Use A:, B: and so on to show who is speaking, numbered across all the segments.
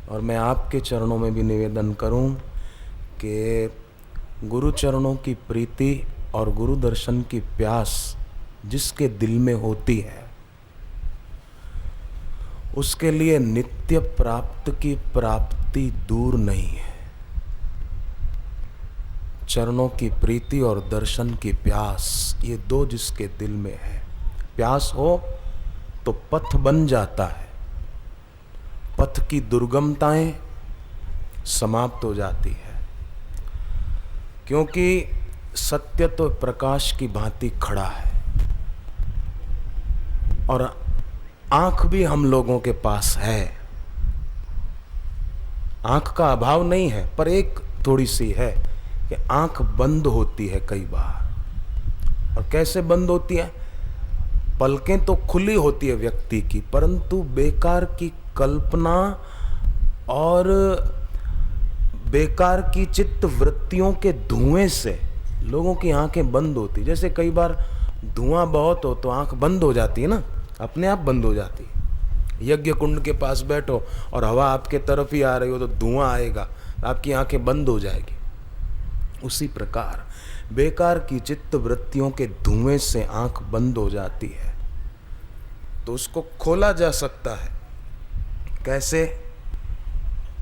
A: और मैं आपके चरणों में भी निवेदन करूं कि गुरु चरणों की प्रीति और गुरु दर्शन की प्यास जिसके दिल में होती है उसके लिए नित्य प्राप्त की प्राप्ति दूर नहीं है। चरणों की प्रीति और दर्शन की प्यास, ये दो जिसके दिल में है, प्यास हो तो पथ बन जाता है, पथ की दुर्गमताएं समाप्त हो जाती है। क्योंकि सत्य तो प्रकाश की भांति खड़ा है और आंख भी हम लोगों के पास है। आंख का अभाव नहीं है, पर एक थोड़ी सी है कि आंख बंद होती है कई बार। और कैसे बंद होती है? पलकें तो खुली होती है व्यक्ति की, परंतु बेकार की कल्पना और बेकार की चित्त वृत्तियों के धुएं से लोगों की आंखें बंद होती। जैसे कई बार धुआं बहुत हो तो आंख बंद हो जाती है ना, अपने आप बंद हो जाती है। यज्ञ कुंड के पास बैठो और हवा आपके तरफ ही आ रही हो तो धुआं आएगा, आपकी आंखें बंद हो जाएगी। उसी प्रकार बेकार की चित्त वृत्तियों के धुएं से आंख बंद हो जाती है, तो उसको खोला जा सकता है। कैसे?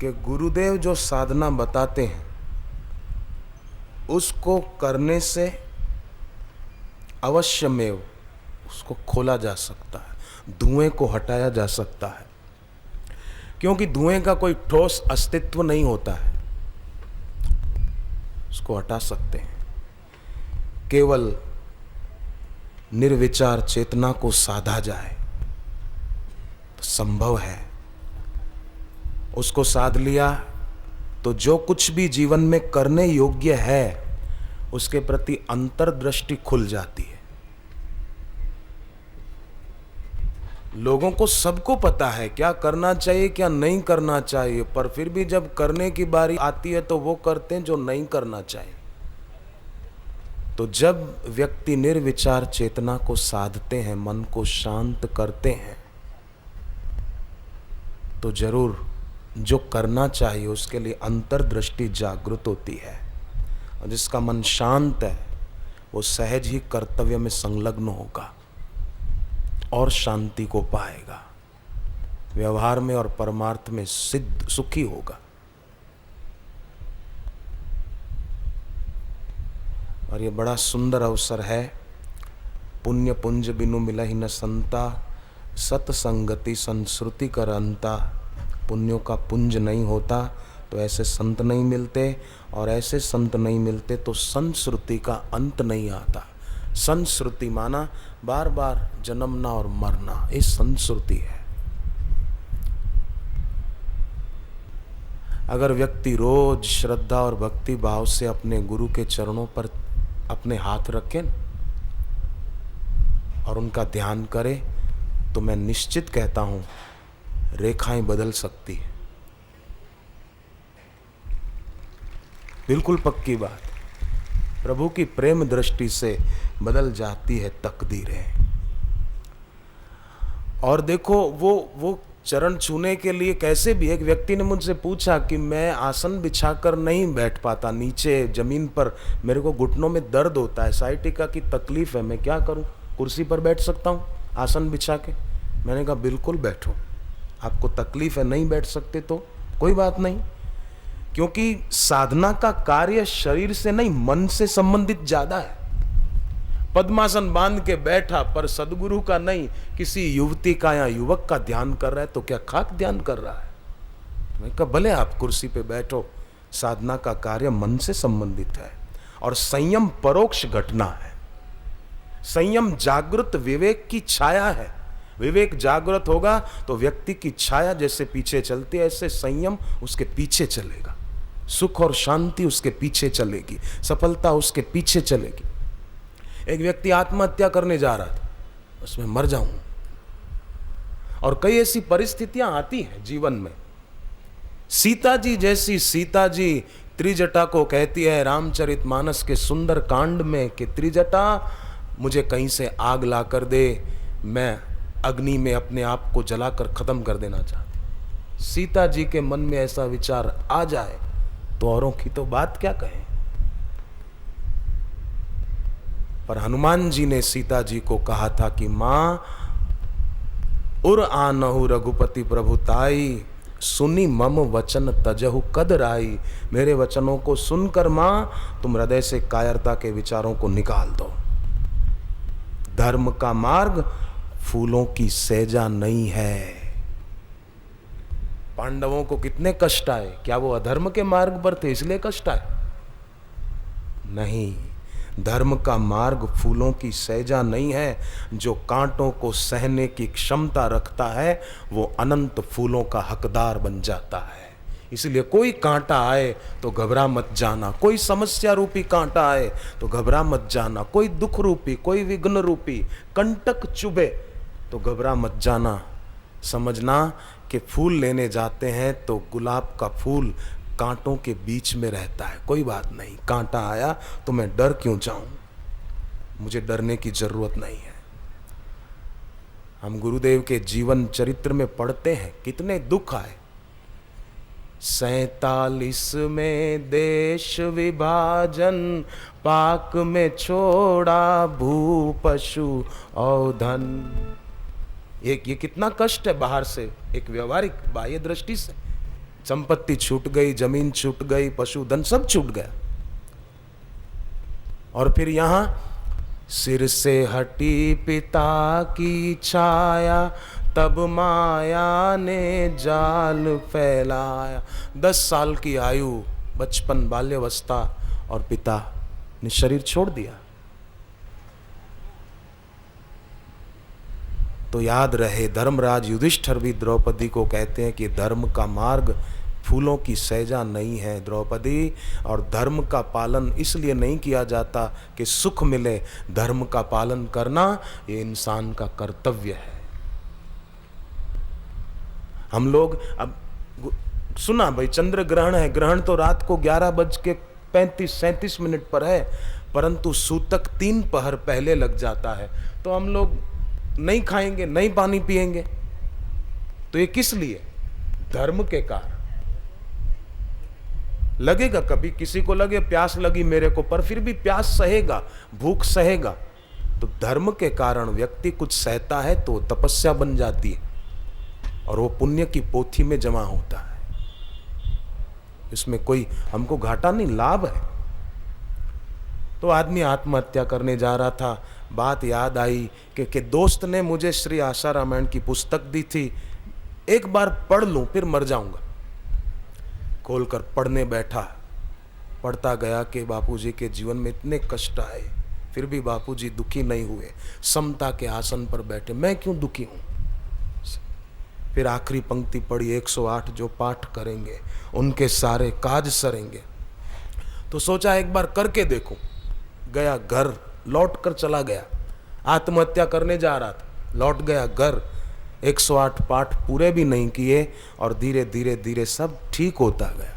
A: कि गुरुदेव जो साधना बताते हैं उसको करने से अवश्यमेव उसको खोला जा सकता है, धुएं को हटाया जा सकता है। क्योंकि धुएं का कोई ठोस अस्तित्व नहीं होता है, उसको हटा सकते हैं। केवल निर्विचार चेतना को साधा जाए तो संभव है। उसको साध लिया तो जो कुछ भी जीवन में करने योग्य है उसके प्रति अंतर्दृष्टि खुल जाती है। लोगों को सबको पता है क्या करना चाहिए क्या नहीं करना चाहिए, पर फिर भी जब करने की बारी आती है तो वो करते हैं जो नहीं करना चाहिए। तो जब व्यक्ति निर्विचार चेतना को साधते हैं, मन को शांत करते हैं, तो जरूर जो करना चाहिए उसके लिए अंतर्दृष्टि जागृत होती है। और जिसका मन शांत है वो सहज ही कर्तव्य में संलग्न होगा और शांति को पाएगा, व्यवहार में और परमार्थ में सिद्ध सुखी होगा। और ये बड़ा सुंदर अवसर है। पुण्य पुंज बिनु मिलहि न संता, सत्संगति संस्कृति कर अंता। पुण्यों का पुंज नहीं होता तो ऐसे संत नहीं मिलते, और ऐसे संत नहीं मिलते तो संस्कृति का अंत नहीं आता। संस्कृति माना बार बार जन्मना और मरना, ये संस्कृति है। अगर व्यक्ति रोज श्रद्धा और भक्ति भाव से अपने गुरु के चरणों पर अपने हाथ रखें और उनका ध्यान करे, तो मैं निश्चित कहता हूं रेखाएं बदल सकती है। बिल्कुल पक्की बात, प्रभु की प्रेम दृष्टि से बदल जाती है तकदीरें। और देखो वो चरण छूने के लिए कैसे भी, एक व्यक्ति ने मुझसे पूछा कि मैं आसन बिछाकर नहीं बैठ पाता, नीचे जमीन पर मेरे को घुटनों में दर्द होता है, साइटिका की तकलीफ है, मैं क्या करूं? कुर्सी पर बैठ सकता हूं आसन बिछा के? मैंने कहा बिल्कुल बैठो, आपको तकलीफ है नहीं बैठ सकते तो कोई बात नहीं। क्योंकि साधना का कार्य शरीर से नहीं मन से संबंधित ज्यादा है। पद्मासन बांध के बैठा पर सदगुरु का नहीं, किसी युवती का या युवक का ध्यान कर रहा है तो क्या खाक ध्यान कर रहा है? मैं कहा भले आप कुर्सी पे बैठो, साधना का कार्य मन से संबंधित है। और संयम परोक्ष घटना है। संयम जागृत विवेक की छाया है। विवेक जागृत होगा तो व्यक्ति की छाया जैसे पीछे चलती है, ऐसे संयम उसके पीछे चलेगा, सुख और शांति उसके पीछे चलेगी, सफलता उसके पीछे चलेगी। एक व्यक्ति आत्महत्या करने जा रहा था, उसमें मर जाऊं, और कई ऐसी परिस्थितियां आती हैं जीवन में। सीता जी जैसी सीता जी त्रिजटा को कहती है रामचरितमानस के सुंदर कांड में कि त्रिजटा मुझे कहीं से आग ला कर दे, मैं अग्नि में अपने आप को जलाकर खत्म कर देना चाहती। सीता जी के मन में ऐसा विचार आ जाए तो औरों की तो बात क्या कहें। पर हनुमान जी ने सीता जी को कहा था कि मां, उर आनहु रघुपति प्रभुताई, सुनी मम वचन तजहु कदराई। मेरे वचनों को सुनकर मां तुम हृदय से कायरता के विचारों को निकाल दो। धर्म का मार्ग फूलों की सैजा नहीं है। पांडवों को कितने कष्ट आए, क्या वो अधर्म के मार्ग पर थे इसलिए कष्ट आए? नहीं, धर्म का मार्ग फूलों की सैजा नहीं है। जो कांटों को सहने की क्षमता रखता है वो अनंत फूलों का हकदार बन जाता है। इसलिए कोई कांटा आए तो घबरा मत जाना, कोई समस्या रूपी कांटा आए तो घबरा मत जाना, कोई दुख रूपी, कोई विघ्न रूपी कंटक चुभे तो घबरा मत जाना। समझना कि फूल लेने जाते हैं तो गुलाब का फूल कांटों के बीच में रहता है। कोई बात नहीं, कांटा आया तो मैं डर क्यों जाऊं, मुझे डरने की जरूरत नहीं है। हम गुरुदेव के जीवन चरित्र में पढ़ते हैं कितने दुख आए। 47 में देश विभाजन, पाक में छोड़ा भू पशु और धन। ये कितना कष्ट है बाहर से, एक व्यवहारिक बाह्य दृष्टि से। संपत्ति छूट गई, जमीन छूट गई, पशुधन सब छूट गया। और फिर यहां सिर से हटी पिता की छाया, तब माया ने जाल फैलाया। 10 साल की आयु, बचपन, बाल्यावस्था, और पिता ने शरीर छोड़ दिया। तो याद रहे, धर्मराज युधिष्ठिर भी द्रौपदी को कहते हैं कि धर्म का मार्ग फूलों की सैजा नहीं है द्रौपदी। और धर्म का पालन इसलिए नहीं किया जाता कि सुख मिले, धर्म का पालन करना ये इंसान का कर्तव्य है। हम लोग अब सुना भाई चंद्र ग्रहण है, ग्रहण तो रात को 11:35-37 पर है, परंतु सूतक 3 पहर पहले लग जाता है। तो हम लोग नहीं खाएंगे, नहीं पानी पिएंगे। तो ये किस लिए? धर्म के कारण। लगेगा कभी किसी को लगे प्यास लगी मेरे को, पर फिर भी प्यास सहेगा, भूख सहेगा। तो धर्म के कारण व्यक्ति कुछ सहता है तो तपस्या बन जाती है और वो पुण्य की पोथी में जमा होता है। इसमें कोई हमको घाटा नहीं, लाभ है। तो आदमी आत्महत्या करने जा रहा था, बात याद आई कि दोस्त ने मुझे श्री आशा रामायण की पुस्तक दी थी, एक बार पढ़ लूं फिर मर जाऊंगा। खोलकर पढ़ने बैठा, पढ़ता गया कि बापूजी के जीवन में इतने कष्ट आए, फिर भी बापूजी दुखी नहीं हुए, समता के आसन पर बैठे, मैं क्यों दुखी हूं। फिर आखिरी पंक्ति पढ़ी, 108 जो पाठ करेंगे उनके सारे काज सरेंगे। तो सोचा एक बार करके देखूं। गया घर, लौट कर चला गया। आत्महत्या करने जा रहा था, लौट गया घर, 108 पाठ पूरे भी नहीं किए और धीरे धीरे धीरे सब ठीक होता गया।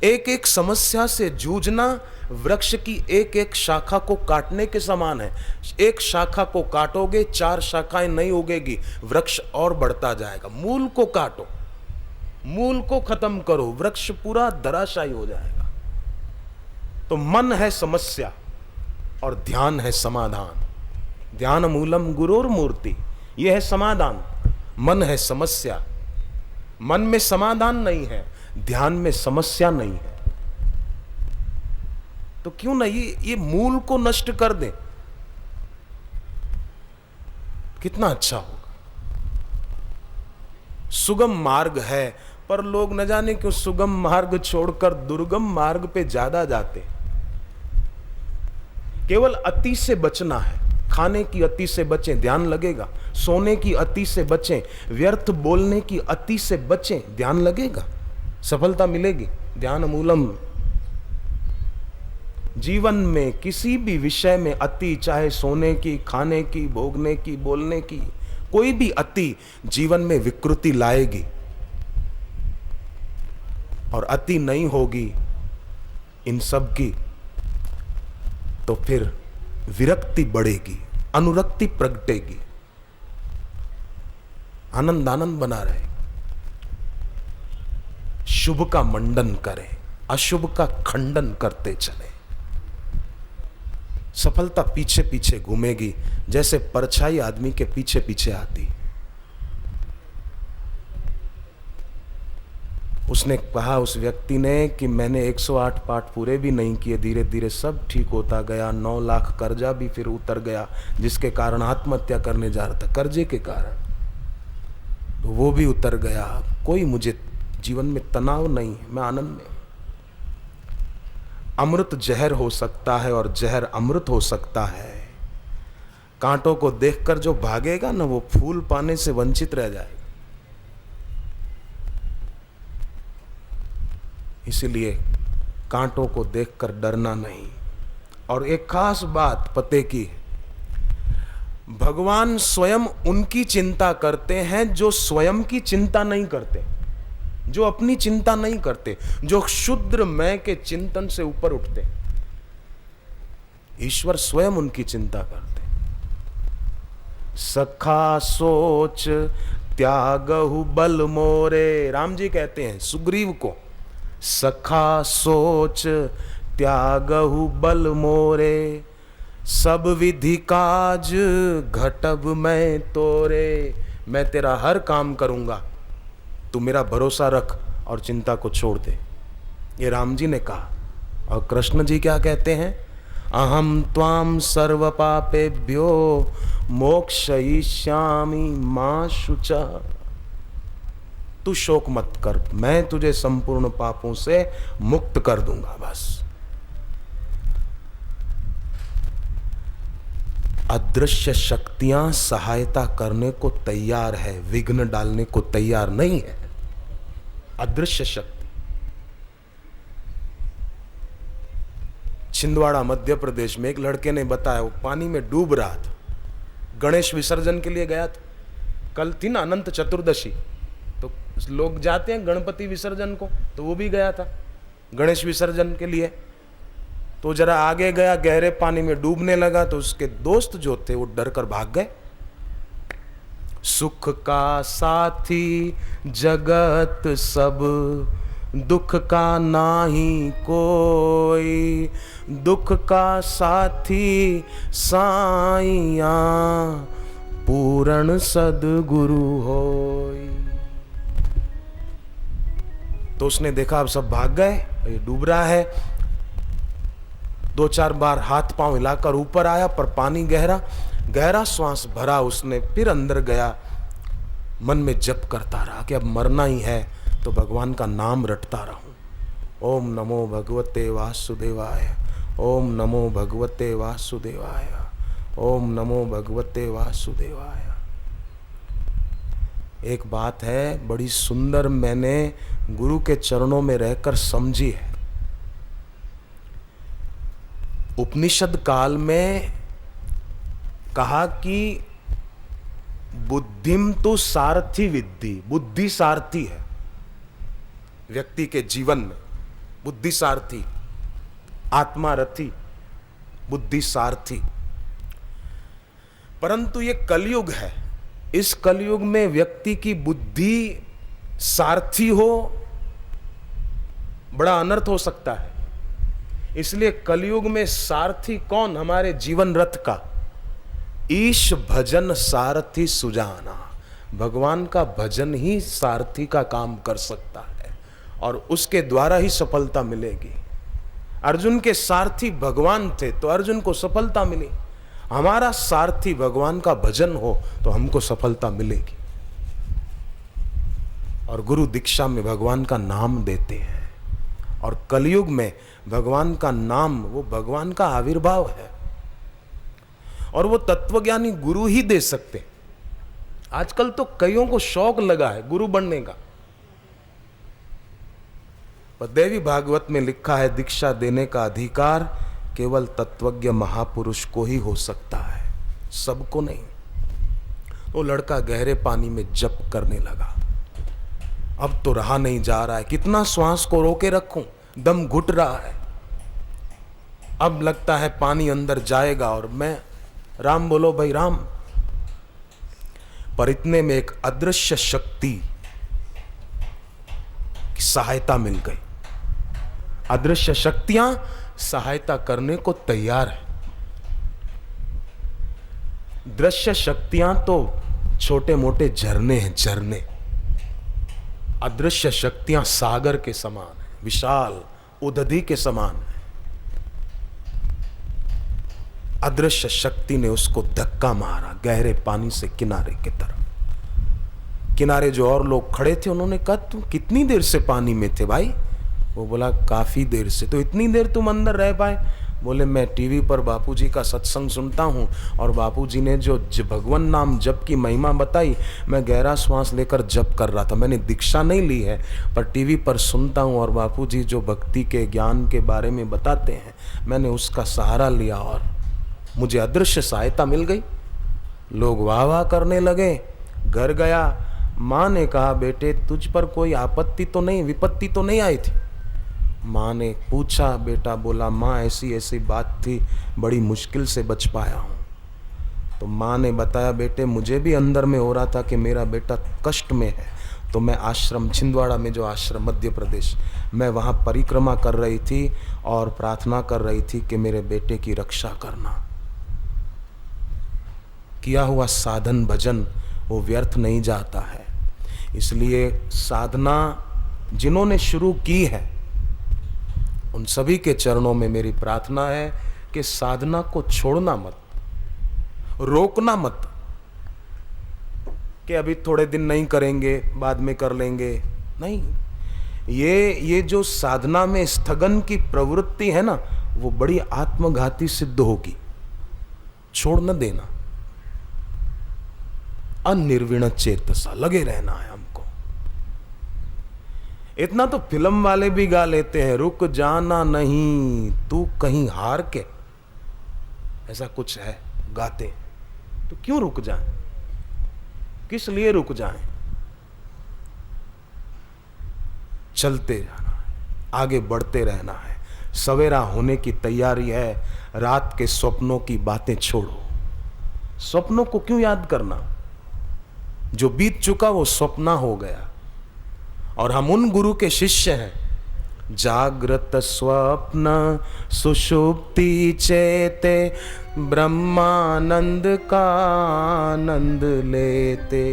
A: एक एक समस्या से जूझना वृक्ष की एक एक शाखा को काटने के समान है। एक शाखा को काटोगे 4 शाखाएं नहीं उगेगी, वृक्ष और बढ़ता जाएगा। मूल को काटो, मूल को खत्म करो, वृक्ष पूरा धराशायी हो जाएगा। तो मन है समस्या और ध्यान है समाधान। ध्यान मूलम गुरोर मूर्ति, यह है समाधान। मन है समस्या, मन में समाधान नहीं है, ध्यान में समस्या नहीं है। तो क्यों ना ये मूल को नष्ट कर दें, कितना अच्छा होगा। सुगम मार्ग है, पर लोग न जाने क्यों सुगम मार्ग छोड़कर दुर्गम मार्ग पे ज्यादा जाते। केवल अति से बचना है, खाने की अति से बचें, ध्यान लगेगा। सोने की अति से बचें, व्यर्थ बोलने की अति से बचें, ध्यान लगेगा, सफलता मिलेगी। ध्यान मूलम। जीवन में किसी भी विषय में अति, चाहे सोने की, खाने की, भोगने की, बोलने की, कोई भी अति जीवन में विकृति लाएगी। और अति नहीं होगी इन सब की तो फिर विरक्ति बढ़ेगी, अनुरक्ति प्रगटेगी, आनंद आनंद बना रहेगा। शुभ का मंडन करें, अशुभ का खंडन करते चले। सफलता पीछे पीछे घूमेगी, जैसे परछाई आदमी के पीछे पीछे आती। उसने कहा उस व्यक्ति ने कि मैंने 108 पाठ पूरे भी नहीं किए, धीरे धीरे सब ठीक होता गया, 9 लाख कर्जा भी फिर उतर गया, जिसके कारण आत्महत्या करने जा रहा था, कर्जे के कारण, तो वो भी उतर गया। कोई मुझे जीवन में तनाव नहीं है, मैं आनंद में। अमृत जहर हो सकता है और जहर अमृत हो सकता है। कांटों को देखकर जो भागेगा ना, वो फूल पाने से वंचित रह जाएगा। इसलिए कांटों को देखकर डरना नहीं। और एक खास बात पते की, भगवान स्वयं उनकी चिंता करते हैं जो स्वयं की चिंता नहीं करते, जो अपनी चिंता नहीं करते, जो क्षुद्र मैं के चिंतन से ऊपर उठते। ईश्वर स्वयं उनकी चिंता करते। सखा सोच त्यागहु बल मोरे, राम जी कहते हैं सुग्रीव को, सखा सोच त्यागहु बल मोरे, सब विधि काज घटब मैं तोरे। मैं तेरा हर काम करूंगा, तू मेरा भरोसा रख और चिंता को छोड़ दे। ये राम जी ने कहा। और कृष्ण जी क्या कहते हैं, अहम त्वाम सर्व पापेभ्यो मोक्षयिष्यामि मा शुचा। तू शोक मत कर, मैं तुझे संपूर्ण पापों से मुक्त कर दूंगा। बस अदृश्य शक्तियां सहायता करने को तैयार है, विघ्न डालने को तैयार नहीं है। अदृश्य शक्ति। छिंदवाड़ा मध्य प्रदेश में एक लड़के ने बताया, वो पानी में डूब रहा था, गणेश विसर्जन के लिए गया था। कल थी ना अनंत चतुर्दशी, तो लोग जाते हैं गणपति विसर्जन को, तो वो भी गया था गणेश विसर्जन के लिए। तो जरा आगे गया, गहरे पानी में डूबने लगा, तो उसके दोस्त जो थे वो डर कर भाग गए। सुख का साथी जगत सब, दुख का नाही कोई, दुख का साथी साईया, पूर्ण सद्गुरु होई। तो उसने देखा अब सब भाग गए, ये डूब रहा है। 2-4 बार हाथ पांव हिलाकर ऊपर आया, पर पानी गहरा, गहरा श्वास भरा उसने, फिर अंदर गया, मन में जप करता रहा कि अब मरना ही है तो भगवान का नाम रटता रहूं। ओम नमो भगवते वासुदेवाय, ओम नमो भगवते वासुदेवाय, ओम नमो भगवते वासुदेवाय। एक बात है बड़ी सुंदर, मैंने गुरु के चरणों में रहकर समझी है। उपनिषद काल में कहा कि बुद्धिम तो सारथी विद्धि, बुद्धि सारथी है व्यक्ति के जीवन में। बुद्धि सारथी, आत्मा रथी, बुद्धि सारथी। परंतु ये कलयुग है, इस कलयुग में व्यक्ति की बुद्धि सारथी हो, बड़ा अनर्थ हो सकता है। इसलिए कलयुग में सारथी कौन, हमारे जीवन रथ का, ईश भजन सारथी सुजाना। भगवान का भजन ही सारथी का काम कर सकता है और उसके द्वारा ही सफलता मिलेगी। अर्जुन के सारथी भगवान थे तो अर्जुन को सफलता मिली। हमारा सारथी भगवान का भजन हो तो हमको सफलता मिलेगी। और गुरु दीक्षा में भगवान का नाम देते हैं, और कलयुग में भगवान का नाम वो भगवान का आविर्भाव है, और वो तत्वज्ञानी गुरु ही दे सकते। आजकल तो कईयों को शौक लगा है गुरु बनने का, पर देवी भागवत में लिखा है दीक्षा देने का अधिकार केवल तत्वज्ञ महापुरुष को ही हो सकता है, सबको नहीं। वो लड़का गहरे पानी में जप करने लगा। अब तो रहा नहीं जा रहा है, कितना श्वास को रोके रखूं, दम घुट रहा है। अब लगता है पानी अंदर जाएगा और मैं, राम बोलो भाई राम। पर इतने में एक अदृश्य शक्ति कि सहायता मिल गई। अदृश्य शक्तियां सहायता करने को तैयार है। दृश्य शक्तियां तो छोटे मोटे झरने हैं, झरने। अदृश्य शक्तियां सागर के समान है, विशाल उदधि के समान है। अदृश्य शक्ति ने उसको धक्का मारा गहरे पानी से किनारे की तरफ। किनारे जो और लोग खड़े थे उन्होंने कहा, तुम कितनी देर से पानी में थे भाई? वो बोला, काफी देर से। तो इतनी देर तुम अंदर रह पाए? बोले, मैं टीवी पर बापूजी का सत्संग सुनता हूँ और बापूजी ने जो भगवान नाम जप की महिमा बताई, मैं गहरा श्वास लेकर जप कर रहा था। मैंने दीक्षा नहीं ली है, पर टीवी पर सुनता हूँ और बापूजी जो भक्ति के ज्ञान के बारे में बताते हैं, मैंने उसका सहारा लिया और मुझे अदृश्य सहायता मिल गई। लोग वाह वाह करने लगे। घर गया, माँ ने कहा, बेटे तुझ पर कोई आपत्ति तो नहीं, विपत्ति तो नहीं आई थी? माँ ने पूछा, बेटा बोला, माँ ऐसी ऐसी बात थी, बड़ी मुश्किल से बच पाया हूँ। तो माँ ने बताया, बेटे मुझे भी अंदर में हो रहा था कि मेरा बेटा कष्ट में है। तो मैं आश्रम छिंदवाड़ा में, जो आश्रम मध्य प्रदेश, मैं वहाँ परिक्रमा कर रही थी और प्रार्थना कर रही थी कि मेरे बेटे की रक्षा करना। किया हुआ साधन भजन वो व्यर्थ नहीं जाता है। इसलिए साधना जिन्होंने शुरू की है उन सभी के चरणों में मेरी प्रार्थना है कि साधना को छोड़ना मत, रोकना मत कि अभी थोड़े दिन नहीं करेंगे, बाद में कर लेंगे। नहीं, ये जो साधना में स्थगन की प्रवृत्ति है ना, वो बड़ी आत्मघाती सिद्ध होगी। छोड़ न देना। अनिर्विण चेतसा, लगे रहना है हमको। इतना तो फिल्म वाले भी गा लेते हैं, रुक जाना नहीं तू कहीं हार के, ऐसा कुछ है गाते। तो क्यों रुक जाएं? किस लिए रुक जाएं? चलते जाना है, आगे बढ़ते रहना है। सवेरा होने की तैयारी है। रात के स्वप्नों की बातें छोड़ो। स्वप्नों को क्यों याद करना? जो बीत चुका वो स्वप्न हो गया। और हम उन गुरु के शिष्य हैं। जागृत स्वप्न सुषुप्ति चेते, ब्रह्मानंद का आनंद लेते।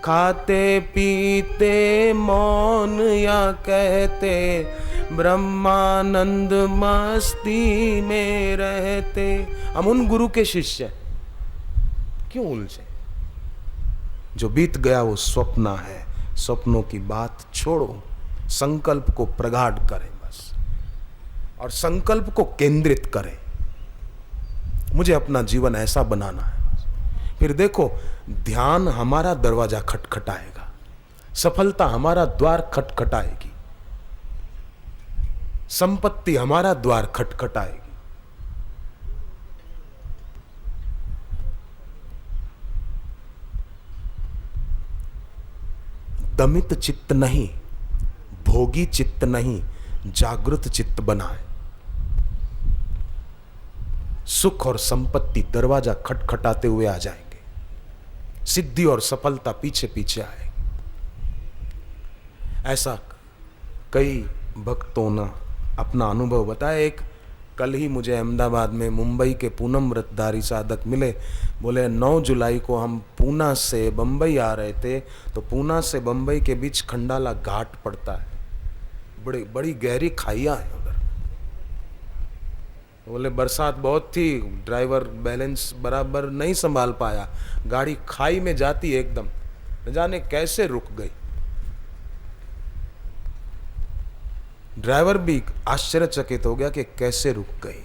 A: खाते पीते मौन या कहते, ब्रह्मानंद मस्ती में रहते। हम उन गुरु के शिष्य हैं। क्यों उलझे? जो बीत गया वो स्वप्न है। स्वप्नों की बात छोड़ो, संकल्प को प्रगाढ़ करें बस, और संकल्प को केंद्रित करें। मुझे अपना जीवन ऐसा बनाना है। फिर देखो, ध्यान हमारा दरवाजा खटखटाएगा, सफलता हमारा द्वार खटखटाएगी, संपत्ति हमारा द्वार खटखटाएगी। दमित चित्त नहीं, भोगी चित्त नहीं, जागृत चित्त बनाए। सुख और संपत्ति दरवाजा खटखटाते हुए आ जाएंगे, सिद्धि और सफलता पीछे पीछे आएगी। ऐसा कई भक्तों ने अपना अनुभव बताया। एक कल ही मुझे अहमदाबाद में मुंबई के पूनम व्रतधारी साधक मिले। बोले 9 जुलाई को हम पूना से बंबई आ रहे थे, तो पूना से बंबई के बीच खंडाला घाट पड़ता है, बड़ी बड़ी गहरी खाइयाँ हैं उधर। बोले बरसात बहुत थी, ड्राइवर बैलेंस बराबर नहीं संभाल पाया, गाड़ी खाई में जाती एकदम, न जाने कैसे रुक गई। ड्राइवर भी आश्चर्यचकित हो गया कि कैसे रुक गई।